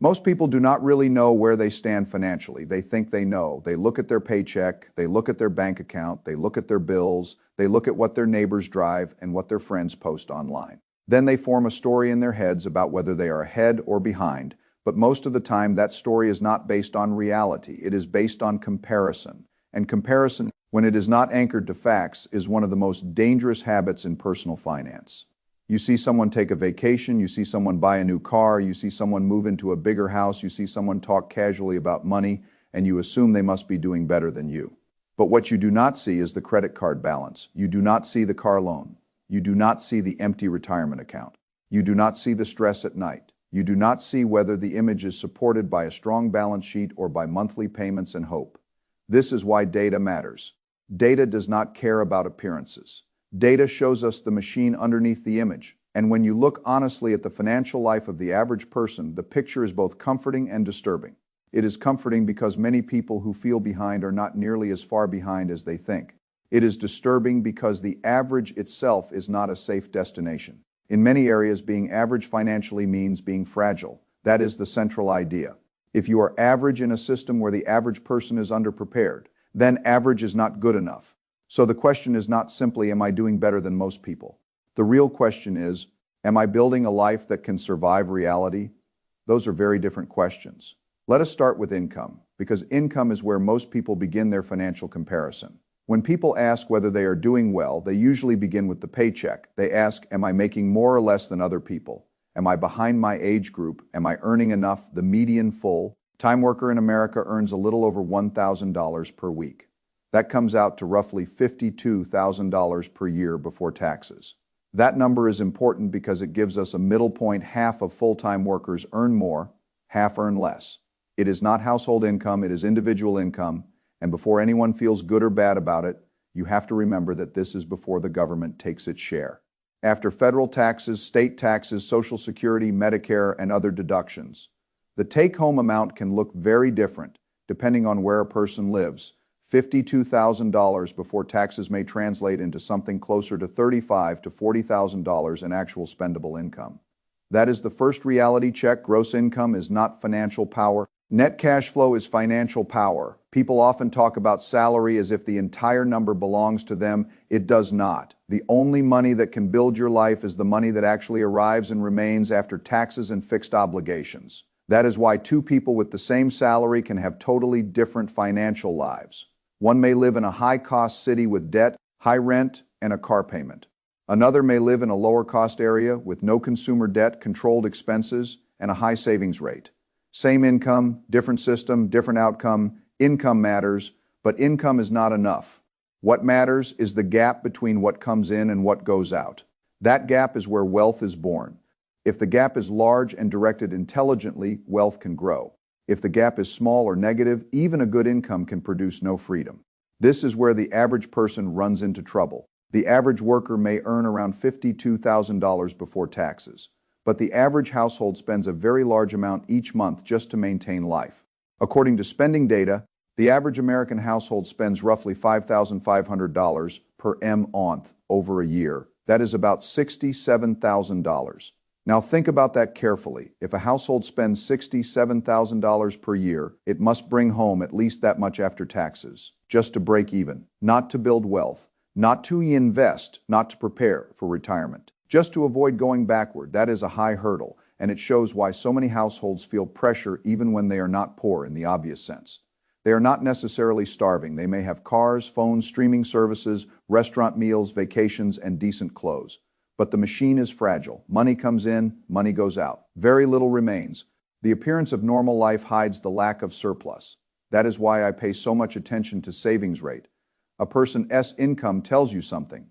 Most people do not really know where they stand financially. They think they know. They look at their paycheck, they look at their bank account, they look at their bills, they look at what their neighbors drive and what their friends post online. Then they form a story in their heads about whether they are ahead or behind, but most of the time that story is not based on reality. It is based on comparison. And comparison, when it is not anchored to facts, is one of the most dangerous habits in personal finance. You see someone take a vacation, you see someone buy a new car, you see someone move into a bigger house, you see someone talk casually about money, and you assume they must be doing better than you. But what you do not see is the credit card balance. You do not see the car loan. You do not see the empty retirement account. You do not see the stress at night. You do not see whether the image is supported by a strong balance sheet or by monthly payments and hope. This is why data matters. Data does not care about appearances. Data shows us the machine underneath the image, and when you look honestly at the financial life of the average person, the picture is both comforting and disturbing. It is comforting because many people who feel behind are not nearly as far behind as they think. It is disturbing because the average itself is not a safe destination. In many areas, being average financially means being fragile. That is the central idea. If you are average in a system where the average person is underprepared, then average is not good enough. So the question is not simply, am I doing better than most people? The real question is, am I building a life that can survive reality? Those are very different questions. Let us start with income, because income is where most people begin their financial comparison. When people ask whether they are doing well, they usually begin with the paycheck. They ask, am I making more or less than other people? Am I behind my age group? Am I earning enough? The median full-time worker in America earns a little over $1,000 per week. That comes out to roughly $52,000 per year before taxes. That number is important because it gives us a middle point. Half of full-time workers earn more, half earn less. It is not household income, it is individual income, and before anyone feels good or bad about it, you have to remember that this is before the government takes its share. After federal taxes, state taxes, Social Security, Medicare, and other deductions, the take-home amount can look very different depending on where a person lives. $52,000 before taxes may translate into something closer to $35,000 to $40,000 in actual spendable income. That is the first reality check. Gross income is not financial power. Net cash flow is financial power. People often talk about salary as if the entire number belongs to them. It does not. The only money that can build your life is the money that actually arrives and remains after taxes and fixed obligations. That is why two people with the same salary can have totally different financial lives. One may live in a high-cost city with debt, high rent, and a car payment. Another may live in a lower-cost area with no consumer debt, controlled expenses, and a high savings rate. Same income, different system, different outcome. Income matters, but income is not enough. What matters is the gap between what comes in and what goes out. That gap is where wealth is born. If the gap is large and directed intelligently, wealth can grow. If the gap is small or negative, even a good income can produce no freedom. This is where the average person runs into trouble. The average worker may earn around $52,000 before taxes, but the average household spends a very large amount each month just to maintain life. According to spending data, the average American household spends roughly $5,500 per month over a year. That is about $67,000. Now think about that carefully. If a household spends $67,000 per year, it must bring home at least that much after taxes, just to break even, not to build wealth, not to invest, not to prepare for retirement, just to avoid going backward. That is a high hurdle, and it shows why so many households feel pressure even when they are not poor in the obvious sense. They are not necessarily starving. They may have cars, phones, streaming services, restaurant meals, vacations, and decent clothes. But the machine is fragile. Money comes in, money goes out. Very little remains. The appearance of normal life hides the lack of surplus. That is why I pay so much attention to savings rate. A person's income tells you something.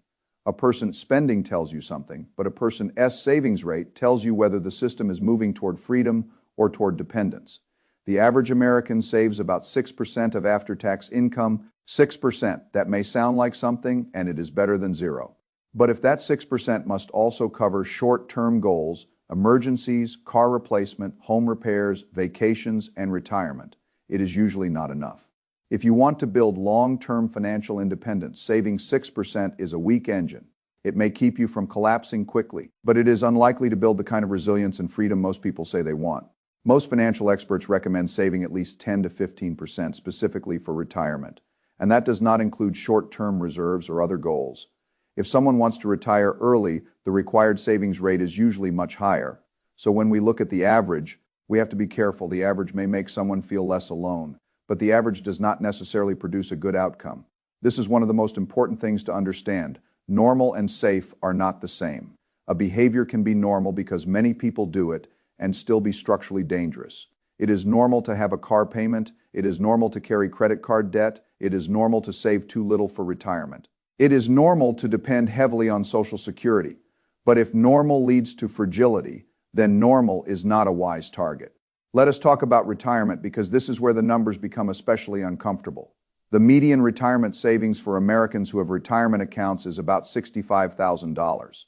A person's spending tells you something, but a person's savings rate tells you whether the system is moving toward freedom or toward dependence. The average American saves about 6% of after-tax income. 6%. That may sound like something, and it is better than zero. But if that 6% must also cover short-term goals, emergencies, car replacement, home repairs, vacations, and retirement, it is usually not enough. If you want to build long-term financial independence, saving 6% is a weak engine. It may keep you from collapsing quickly, but it is unlikely to build the kind of resilience and freedom most people say they want. Most financial experts recommend saving at least 10 to 15% specifically for retirement, and that does not include short-term reserves or other goals. If someone wants to retire early, the required savings rate is usually much higher. So when we look at the average, we have to be careful. The average may make someone feel less alone, but the average does not necessarily produce a good outcome. This is one of the most important things to understand. Normal and safe are not the same. A behavior can be normal because many people do it and still be structurally dangerous. It is normal to have a car payment. It is normal to carry credit card debt. It is normal to save too little for retirement. It is normal to depend heavily on Social Security. But if normal leads to fragility, then normal is not a wise target. Let us talk about retirement because this is where the numbers become especially uncomfortable. The median retirement savings for Americans who have retirement accounts is about $65,000.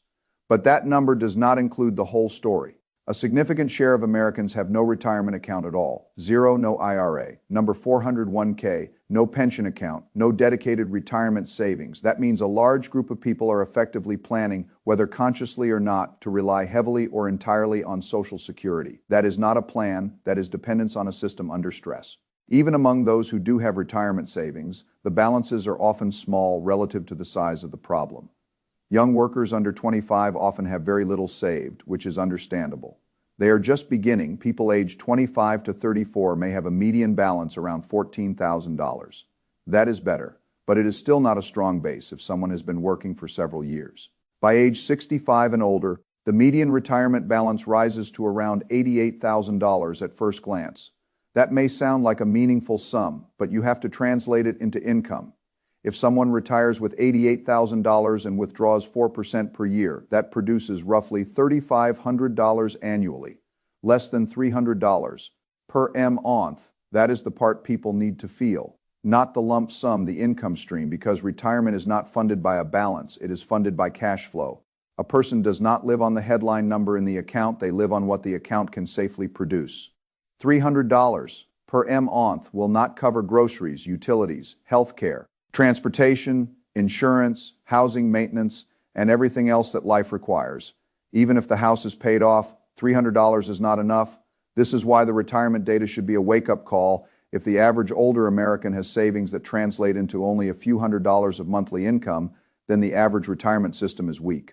But that number does not include the whole story. A significant share of Americans have no retirement account at all. Zero, no IRA. Number 401k, no pension account, no dedicated retirement savings. That means a large group of people are effectively planning, whether consciously or not, to rely heavily or entirely on Social Security. That is not a plan, that is dependence on a system under stress. Even among those who do have retirement savings, the balances are often small relative to the size of the problem. Young workers under 25 often have very little saved, which is understandable. They are just beginning. People aged 25 to 34 may have a median balance around $14,000. That is better, but it is still not a strong base if someone has been working for several years. By age 65 and older, the median retirement balance rises to around $88,000 at first glance. That may sound like a meaningful sum, but you have to translate it into income. If someone retires with $88,000 and withdraws 4% per year, that produces roughly $3,500 annually, less than $300 per month. That is the part people need to feel, not the lump sum, the income stream, because retirement is not funded by a balance, it is funded by cash flow. A person does not live on the headline number in the account, they live on what the account can safely produce. $300 per month will not cover groceries, utilities, healthcare, transportation, insurance, housing maintenance, and everything else that life requires. Even if the house is paid off, $300 is not enough. This is why the retirement data should be a wake-up call. If the average older American has savings that translate into only a few $100s of monthly income, then the average retirement system is weak.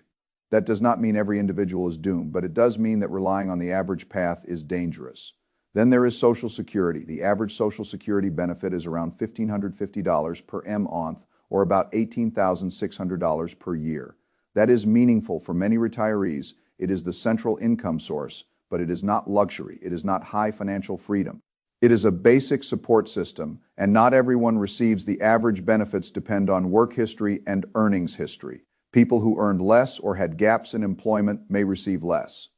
That does not mean every individual is doomed, but it does mean that relying on the average path is dangerous. Then there is Social Security. The average Social Security benefit is around $1,550 per month, or about $18,600 per year. That is meaningful for many retirees. It is the central income source, but it is not luxury. It is not high financial freedom. It is a basic support system, and not everyone receives the average. Benefits depend on work history and earnings history. People who earned less or had gaps in employment may receive less.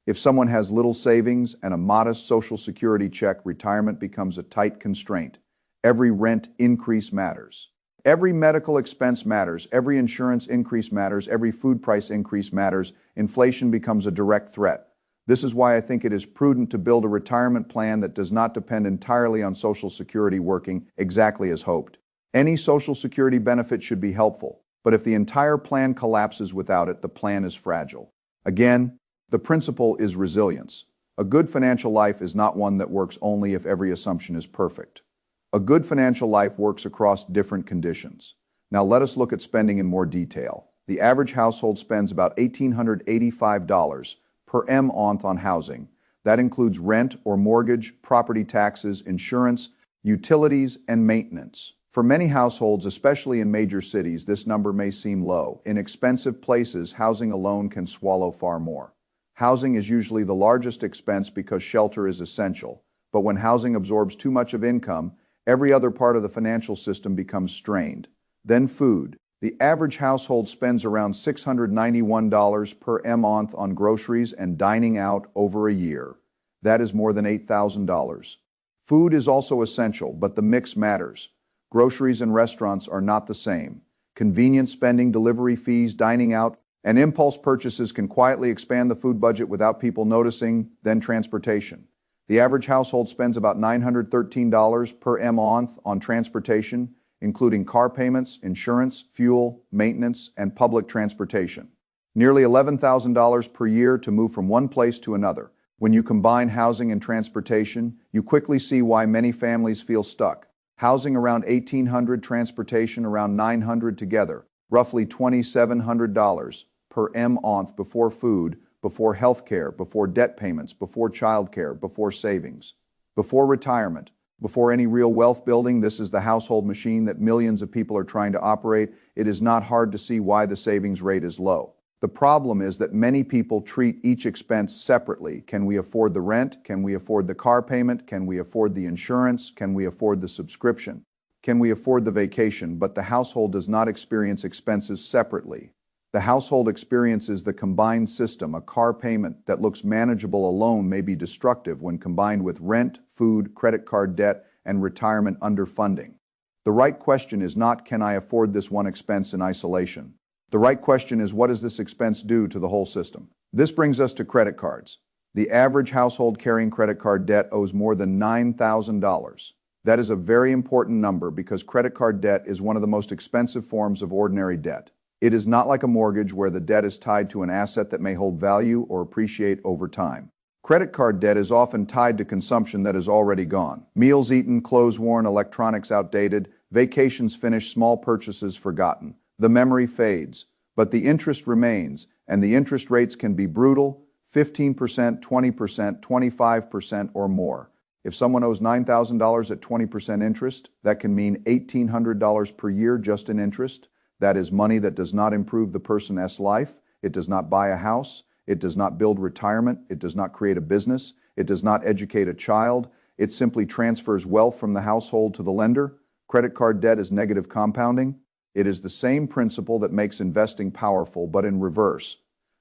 If someone has little savings and a modest Social Security check, retirement becomes a tight constraint. Every rent increase matters. Every medical expense matters. Every insurance increase matters. Every food price increase matters. Inflation becomes a direct threat. This is why I think it is prudent to build a retirement plan that does not depend entirely on Social Security working exactly as hoped. Any Social Security benefit should be helpful, but if the entire plan collapses without it, the plan is fragile. Again, the principle is resilience. A good financial life is not one that works only if every assumption is perfect. A good financial life works across different conditions. Now let us look at spending in more detail. The average household spends about $1,885 per month on housing. That includes rent or mortgage, property taxes, insurance, utilities, and maintenance. For many households, especially in major cities, this number may seem low. In expensive places, housing alone can swallow far more. Housing is usually the largest expense because shelter is essential, but when housing absorbs too much of income, every other part of the financial system becomes strained. Then food. The average household spends around $691 per month on groceries and dining out over a year. That is more than $8,000. Food is also essential, but the mix matters. Groceries and restaurants are not the same. Convenience spending, delivery fees, dining out, and impulse purchases can quietly expand the food budget without people noticing. Then transportation. The average household spends about $913 per month on transportation, including car payments, insurance, fuel, maintenance, and public transportation. Nearly $11,000 per year to move from one place to another. When you combine housing and transportation, you quickly see why many families feel stuck. Housing around $1,800, transportation around $900 together, roughly $2,700 per month before food, before healthcare, before debt payments, before childcare, before savings, before retirement, before any real wealth building. This is the household machine that millions of people are trying to operate. It is not hard to see why the savings rate is low. The problem is that many people treat each expense separately. Can we afford the rent? Can we afford the car payment? Can we afford the insurance? Can we afford the subscription? Can we afford the vacation? But the household does not experience expenses separately. The household experiences the combined system. A car payment that looks manageable alone may be destructive when combined with rent, food, credit card debt, and retirement underfunding. The right question is not, can I afford this one expense in isolation? The right question is, what does this expense do to the whole system? This brings us to credit cards. The average household carrying credit card debt owes more than $9,000. That is a very important number because credit card debt is one of the most expensive forms of ordinary debt. It is not like a mortgage where the debt is tied to an asset that may hold value or appreciate over time. Credit card debt is often tied to consumption that is already gone. Meals eaten, clothes worn, electronics outdated, vacations finished, small purchases forgotten. The memory fades, but the interest remains, and the interest rates can be brutal: 15%, 20%, 25%, or more. If someone owes $9,000 at 20% interest, that can mean $1,800 per year just in interest. That is money that does not improve the person's life. It does not buy a house. It does not build retirement. It does not create a business. It does not educate a child. It simply transfers wealth from the household to the lender. Credit card debt is negative compounding. It is the same principle that makes investing powerful, but in reverse.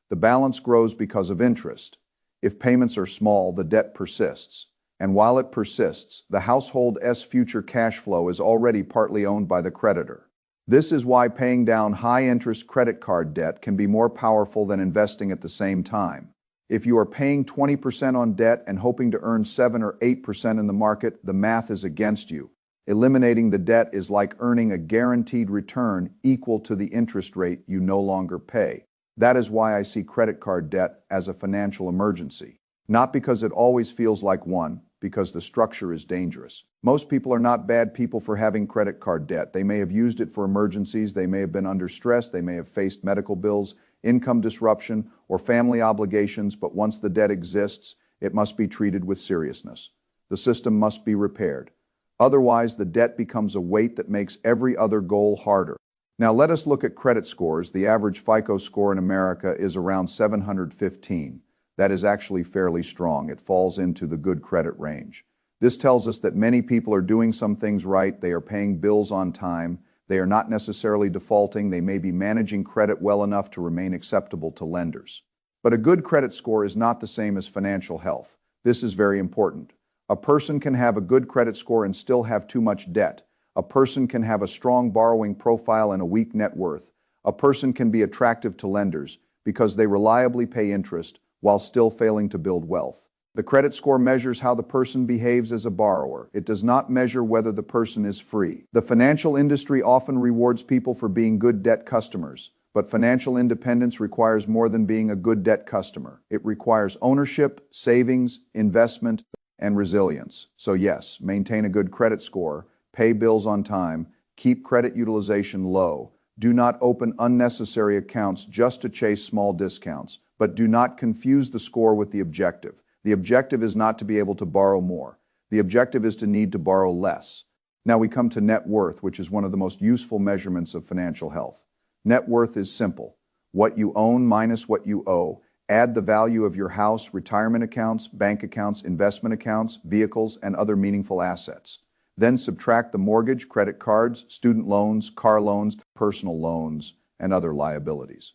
The balance grows because of interest. If payments are small, the debt persists. And while it persists, the household's future cash flow is already partly owned by the creditor. This is why paying down high-interest credit card debt can be more powerful than investing at the same time. If you are paying 20% on debt and hoping to earn 7 or 8% in the market, the math is against you. Eliminating the debt is like earning a guaranteed return equal to the interest rate you no longer pay. That is why I see credit card debt as a financial emergency. Not because it always feels like one, because the structure is dangerous. Most people are not bad people for having credit card debt. They may have used it for emergencies, they may have been under stress, they may have faced medical bills, income disruption, or family obligations, but once the debt exists, it must be treated with seriousness. The system must be repaired. Otherwise, the debt becomes a weight that makes every other goal harder. Now let us look at credit scores. The average FICO score in America is around 715. That is actually fairly strong. It falls into the good credit range. This tells us that many people are doing some things right. They are paying bills on time. They are not necessarily defaulting. They may be managing credit well enough to remain acceptable to lenders. But a good credit score is not the same as financial health. This is very important. A person can have a good credit score and still have too much debt. A person can have a strong borrowing profile and a weak net worth. A person can be attractive to lenders because they reliably pay interest while still failing to build wealth. The credit score measures how the person behaves as a borrower. It does not measure whether the person is free. The financial industry often rewards people for being good debt customers, but financial independence requires more than being a good debt customer. It requires ownership, savings, investment, and resilience. So yes, maintain a good credit score, pay bills on time, keep credit utilization low, do not open unnecessary accounts just to chase small discounts, but do not confuse the score with the objective. The objective is not to be able to borrow more. The objective is to need to borrow less. Now we come to net worth, which is one of the most useful measurements of financial health. Net worth is simple. What you own minus what you owe. Add the value of your house, retirement accounts, bank accounts, investment accounts, vehicles, and other meaningful assets. Then subtract the mortgage, credit cards, student loans, car loans, personal loans, and other liabilities.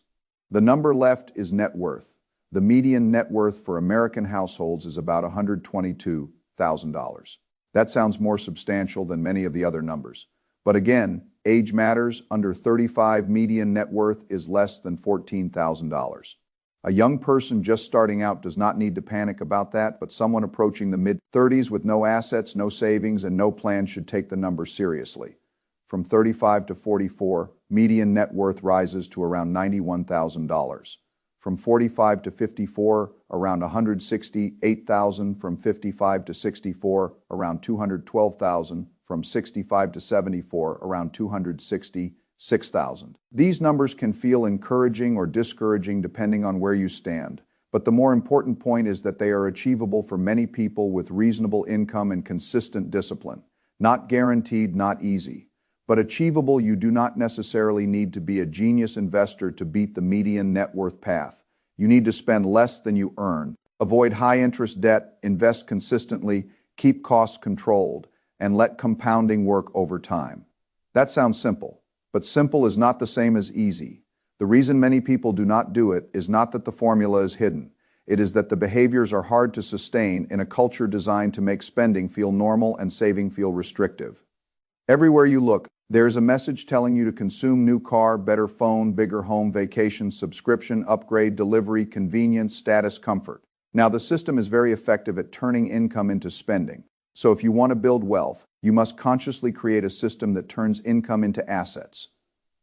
The number left is net worth. The median net worth for American households is about $122,000. That sounds more substantial than many of the other numbers. But again, age matters. Under 35, median net worth is less than $14,000. A young person just starting out does not need to panic about that, but someone approaching the mid-30s with no assets, no savings, and no plan should take the number seriously. From 35 to 44, median net worth rises to around $91,000. from 45 to 54, around 168,000; from 55 to 64, around 212,000; from 65 to 74, around 266,000. These numbers can feel encouraging or discouraging depending on where you stand, but the more important point is that they are achievable for many people with reasonable income and consistent discipline. Not guaranteed, not easy, but achievable. You do not necessarily need to be a genius investor to beat the median net worth path. You need to spend less than you earn, avoid high-interest debt, invest consistently, keep costs controlled, and let compounding work over time. That sounds simple, but simple is not the same as easy. The reason many people do not do it is not that the formula is hidden. It is that the behaviors are hard to sustain in a culture designed to make spending feel normal and saving feel restrictive. Everywhere you look, there is a message telling you to consume: new car, better phone, bigger home, vacation, subscription, upgrade, delivery, convenience, status, comfort. Now, the system is very effective at turning income into spending. So if you want to build wealth, you must consciously create a system that turns income into assets.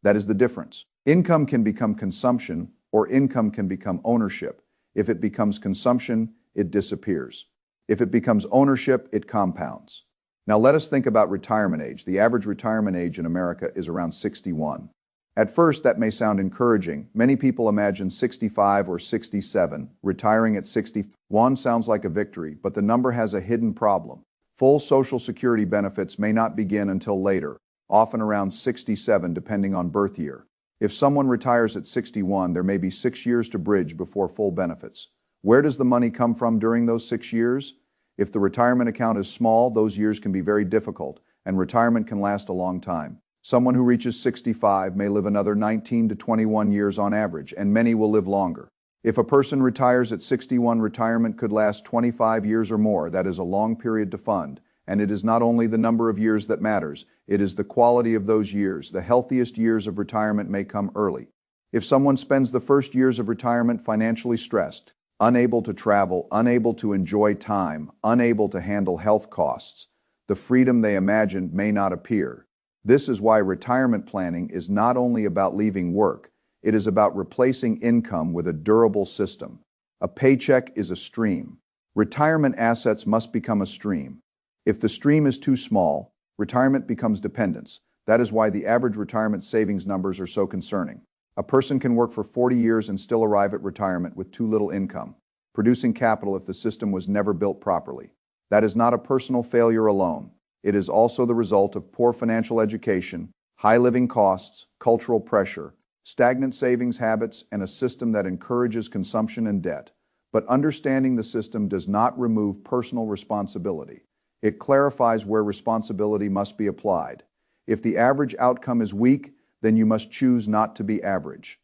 That is the difference. Income can become consumption, or income can become ownership. If it becomes consumption, it disappears. If it becomes ownership, it compounds. Now let us think about retirement age. The average retirement age in America is around 61. At first, that may sound encouraging. Many people imagine 65 or 67. Retiring at 61 sounds like a victory, but the number has a hidden problem. Full Social Security benefits may not begin until later, often around 67 depending on birth year. If someone retires at 61, there may be 6 years to bridge before full benefits. Where does the money come from during those 6 years? If the retirement account is small, those years can be very difficult, and retirement can last a long time. Someone who reaches 65 may live another 19 to 21 years on average, and many will live longer. If a person retires at 61, retirement could last 25 years or more. That is a long period to fund, and it is not only the number of years that matters, it is the quality of those years. The healthiest years of retirement may come early. If someone spends the first years of retirement financially stressed, unable to travel, unable to enjoy time, unable to handle health costs, the freedom they imagined may not appear. This is why retirement planning is not only about leaving work, it is about replacing income with a durable system. A paycheck is a stream. Retirement assets must become a stream. If the stream is too small, retirement becomes dependence. That is why the average retirement savings numbers are so concerning. A person can work for 40 years and still arrive at retirement with too little income, producing capital if the system was never built properly. That is not a personal failure alone. It is also the result of poor financial education, high living costs, cultural pressure, stagnant savings habits, and a system that encourages consumption and debt. But understanding the system does not remove personal responsibility. It clarifies where responsibility must be applied. If the average outcome is weak, then you must choose not to be average.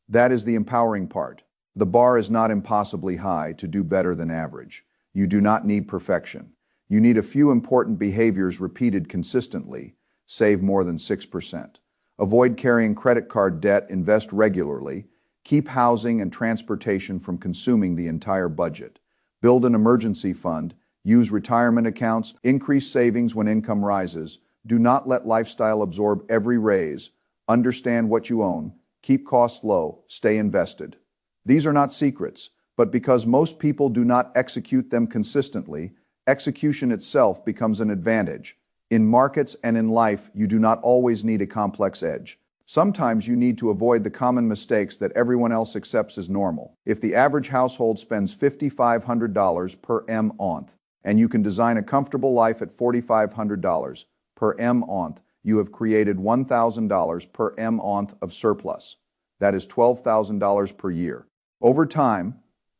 That is the empowering part. The bar is not impossibly high to do better than average. You do not need perfection. You need a few important behaviors repeated consistently. Save more than 6%. Avoid carrying credit card debt. Invest regularly. Keep housing and transportation from consuming the entire budget. Build an emergency fund. Use retirement accounts. Increase savings when income rises. Do not let lifestyle absorb every raise. Understand what you own. Keep costs low. Stay invested. These are not secrets, but because most people do not execute them consistently, execution itself becomes an advantage. In markets and in life, you do not always need a complex edge. Sometimes you need to avoid the common mistakes that everyone else accepts as normal. If the average household spends $5,500 per month, and you can design a comfortable life at $4,500 per month, you have created $1,000 per month of surplus. That is $12,000 per year. Over time,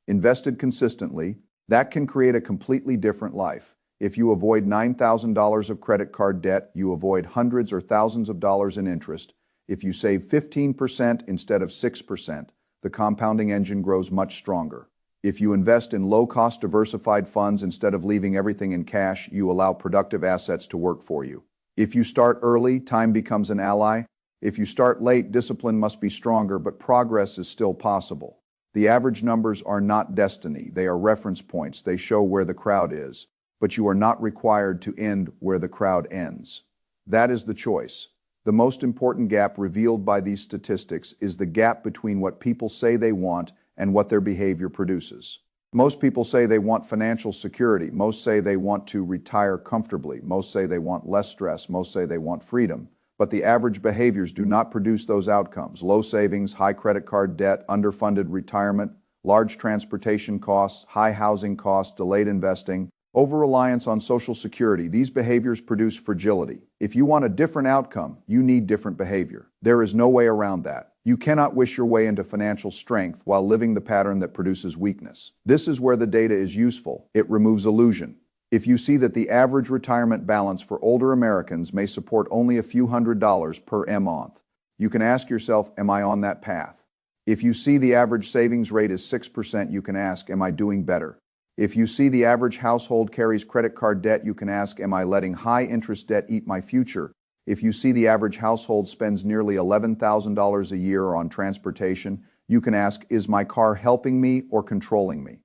invested consistently, that can create a completely different life. If you avoid $9,000 of credit card debt, you avoid hundreds or thousands of dollars in interest. If you save 15% instead of 6%, the compounding engine grows much stronger. If you invest in low-cost diversified funds instead of leaving everything in cash, you allow productive assets to work for you. If you start early, time becomes an ally. If you start late, discipline must be stronger, but progress is still possible. The average numbers are not destiny. They are reference points. They show where the crowd is. But you are not required to end where the crowd ends. That is the choice. The most important gap revealed by these statistics is the gap between what people say they want and what their behavior produces. Most people say they want financial security. Most say they want to retire comfortably. Most say they want less stress. Most say they want freedom. But the average behaviors do not produce those outcomes. Low savings, high credit card debt, underfunded retirement, large transportation costs, high housing costs, delayed investing, over-reliance on Social Security. These behaviors produce fragility. If you want a different outcome, you need different behavior. There is no way around that. You cannot wish your way into financial strength while living the pattern that produces weakness. This is where the data is useful. It removes illusion. If you see that the average retirement balance for older Americans may support only a few $100s per month, you can ask yourself, am I on that path? If you see the average savings rate is 6%, you can ask, am I doing better? If you see the average household carries credit card debt, you can ask, am I letting high interest debt eat my future? If you see the average household spends nearly $11,000 a year on transportation, you can ask, is my car helping me or controlling me?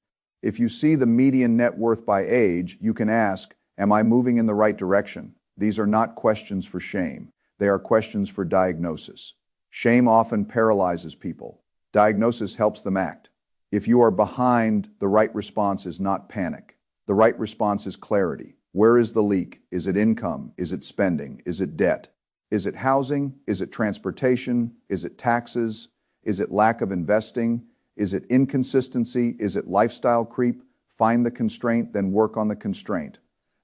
If you see the median net worth by age, you can ask, am I moving in the right direction? These are not questions for shame. They are questions for diagnosis. Shame often paralyzes people. Diagnosis helps them act. If you are behind, the right response is not panic. The right response is clarity. Where is the leak? Is it income? Is it spending? Is it debt? Is it housing? Is it transportation? Is it taxes? Is it lack of investing? Is it inconsistency? Is it lifestyle creep? Find the constraint, then work on the constraint.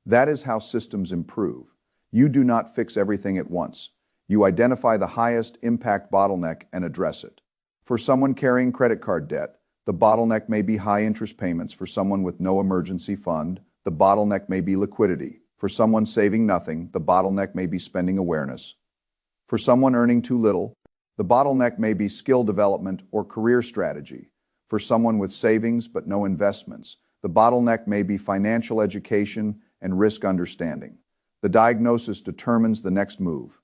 That is how systems improve. You do not fix everything at once. You identify the highest impact bottleneck and address it. For someone carrying credit card debt, the bottleneck may be high interest payments. For someone with no emergency fund, the bottleneck may be liquidity. For someone saving nothing, the bottleneck may be spending awareness. For someone earning too little, the bottleneck may be skill development or career strategy. For someone with savings but no investments, the bottleneck may be financial education and risk understanding. The diagnosis determines the next move.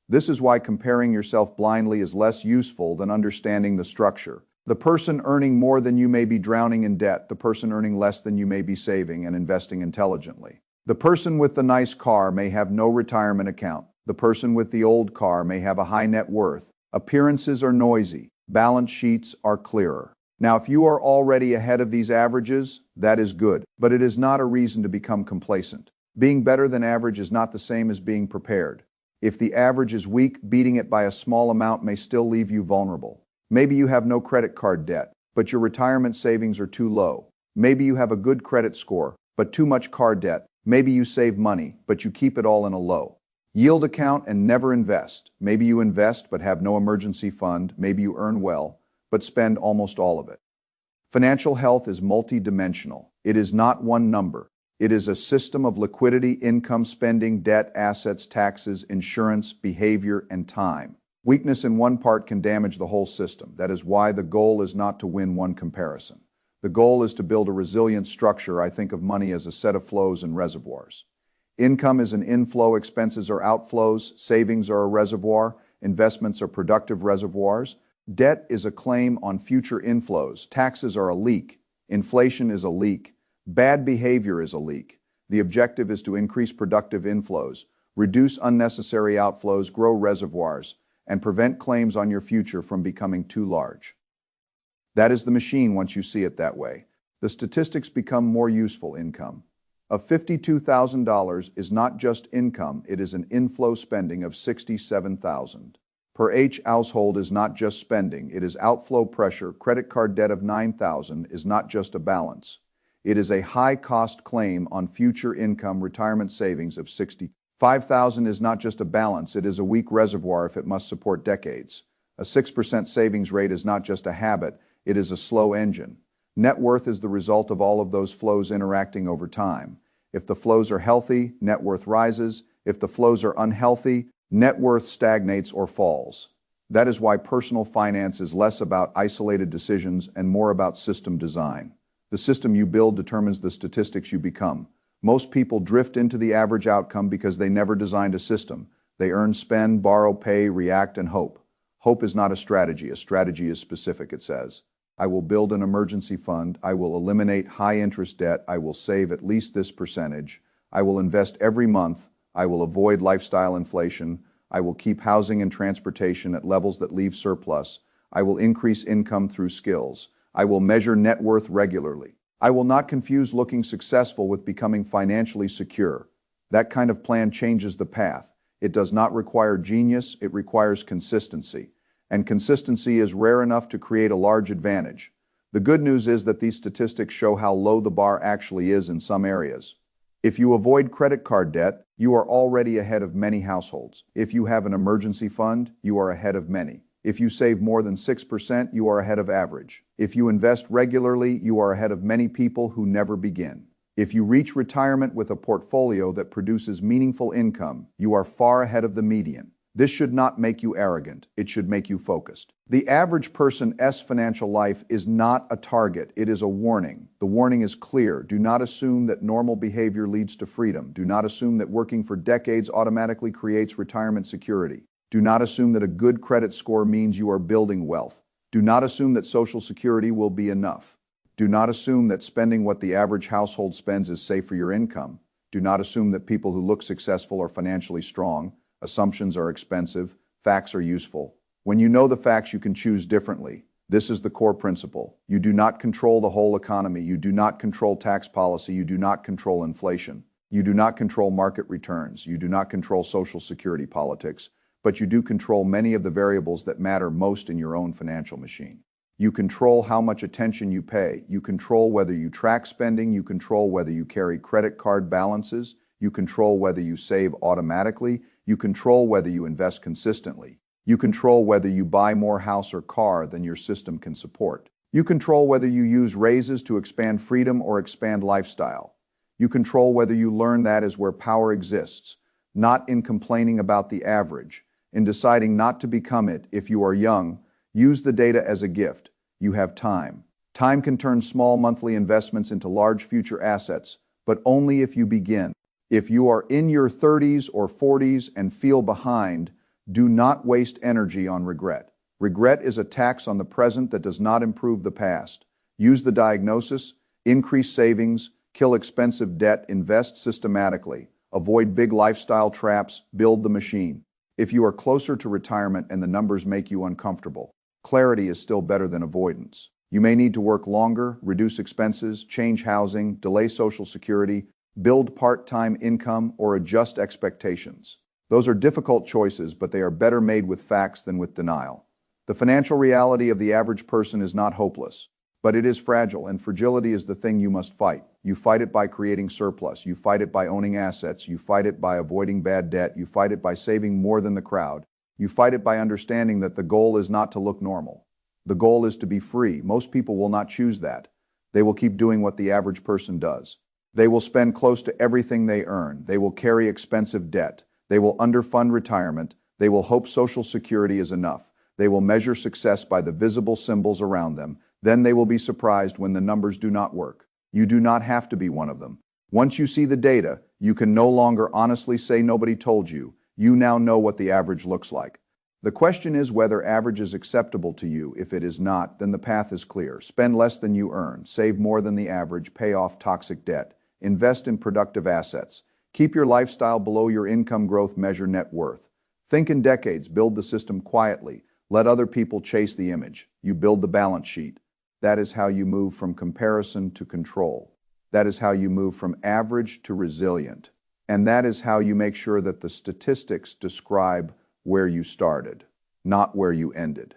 This is why comparing yourself blindly is less useful than understanding the structure. The person earning more than you may be drowning in debt. The person earning less than you may be saving and investing intelligently. The person with the nice car may have no retirement account. The person with the old car may have a high net worth. Appearances are noisy. Balance sheets are clearer. Now, if you are already ahead of these averages, that is good, but it is not a reason to become complacent. Being better than average is not the same as being prepared. If the average is weak, beating it by a small amount may still leave you vulnerable. Maybe you have no credit card debt, but your retirement savings are too low. Maybe you have a good credit score, but too much card debt. Maybe you save money, but you keep it all in a low yield account and never invest. Maybe you invest but have no emergency fund. Maybe you earn well, but spend almost all of it. Financial health is multidimensional. It is not one number. It is a system of liquidity, income, spending, debt, assets, taxes, insurance, behavior, and time. Weakness in one part can damage the whole system. That is why the goal is not to win one comparison. The goal is to build a resilient structure. I think of money as a set of flows and reservoirs. Income is an inflow, expenses are outflows, savings are a reservoir, investments are productive reservoirs. Debt is a claim on future inflows. Taxes are a leak. Inflation is a leak. Bad behavior is a leak. The objective is to increase productive inflows, reduce unnecessary outflows, grow reservoirs, and prevent claims on your future from becoming too large. That is the machine once you see it that way. The statistics become more useful. Income of $52,000 is not just income, it is an inflow. Spending of $67,000 per each household is not just spending, it is outflow pressure. Credit card debt of $9,000 is not just a balance. It is a high-cost claim on future income. Retirement savings of $65,000 is not just a balance, it is a weak reservoir if it must support decades. A 6% savings rate is not just a habit, it is a slow engine. Net worth is the result of all of those flows interacting over time. If the flows are healthy, net worth rises. If the flows are unhealthy, net worth stagnates or falls. That is why personal finance is less about isolated decisions and more about system design. The system you build determines the statistics you become. Most people drift into the average outcome because they never designed a system. They earn, spend, borrow, pay, react, and hope. Hope is not a strategy. A strategy is specific. It says, I will build an emergency fund. I will eliminate high interest debt. I will save at least this percentage. I will invest every month. I will avoid lifestyle inflation. I will keep housing and transportation at levels that leave surplus. I will increase income through skills. I will measure net worth regularly. I will not confuse looking successful with becoming financially secure. That kind of plan changes the path. It does not require genius, it requires consistency. And consistency is rare enough to create a large advantage. The good news is that these statistics show how low the bar actually is in some areas. If you avoid credit card debt, you are already ahead of many households. If you have an emergency fund, you are ahead of many. If you save more than 6%, you are ahead of average. If you invest regularly, you are ahead of many people who never begin. If you reach retirement with a portfolio that produces meaningful income, you are far ahead of the median. This should not make you arrogant. It should make you focused. The average person's financial life is not a target. It is a warning. The warning is clear. Do not assume that normal behavior leads to freedom. Do not assume that working for decades automatically creates retirement security. Do not assume that a good credit score means you are building wealth. Do not assume that Social Security will be enough. Do not assume that spending what the average household spends is safe for your income. Do not assume that people who look successful are financially strong. Assumptions are expensive. Facts are useful. When you know the facts, you can choose differently. This is the core principle. You do not control the whole economy. You do not control tax policy. You do not control inflation. You do not control market returns. You do not control Social Security politics. But you do control many of the variables that matter most in your own financial machine. You control how much attention you pay. You control whether you track spending. You control whether you carry credit card balances. You control whether you save automatically. You control whether you invest consistently. You control whether you buy more house or car than your system can support. You control whether you use raises to expand freedom or expand lifestyle. You control whether you learn that is where power exists, not in complaining about the average, in deciding not to become it. If you are young, use the data as a gift. You have time. Time can turn small monthly investments into large future assets, but only if you begin. If you are in your 30s or 40s and feel behind, do not waste energy on regret. Regret is a tax on the present that does not improve the past. Use the diagnosis, increase savings, kill expensive debt, invest systematically, avoid big lifestyle traps, build the machine. If you are closer to retirement and the numbers make you uncomfortable, clarity is still better than avoidance. You may need to work longer, reduce expenses, change housing, delay Social Security, build part-time income, or adjust expectations. Those are difficult choices, but they are better made with facts than with denial. The financial reality of the average person is not hopeless, but it is fragile, and fragility is the thing you must fight. You fight it by creating surplus. You fight it by owning assets. You fight it by avoiding bad debt. You fight it by saving more than the crowd. You fight it by understanding that the goal is not to look normal. The goal is to be free. Most people will not choose that. They will keep doing what the average person does. They will spend close to everything they earn. They will carry expensive debt. They will underfund retirement. They will hope Social Security is enough. They will measure success by the visible symbols around them. Then they will be surprised when the numbers do not work. You do not have to be one of them. Once you see the data, you can no longer honestly say nobody told you. You now know what the average looks like. The question is whether average is acceptable to you. If it is not, then the path is clear. Spend less than you earn. Save more than the average. Pay off toxic debt. Invest in productive assets. Keep your lifestyle below your income growth. Measure net worth. Think in decades. Build the system quietly. Let other people chase the image. You build the balance sheet. That is how you move from comparison to control. That is how you move from average to resilient. And that is how you make sure that the statistics describe where you started, not where you ended.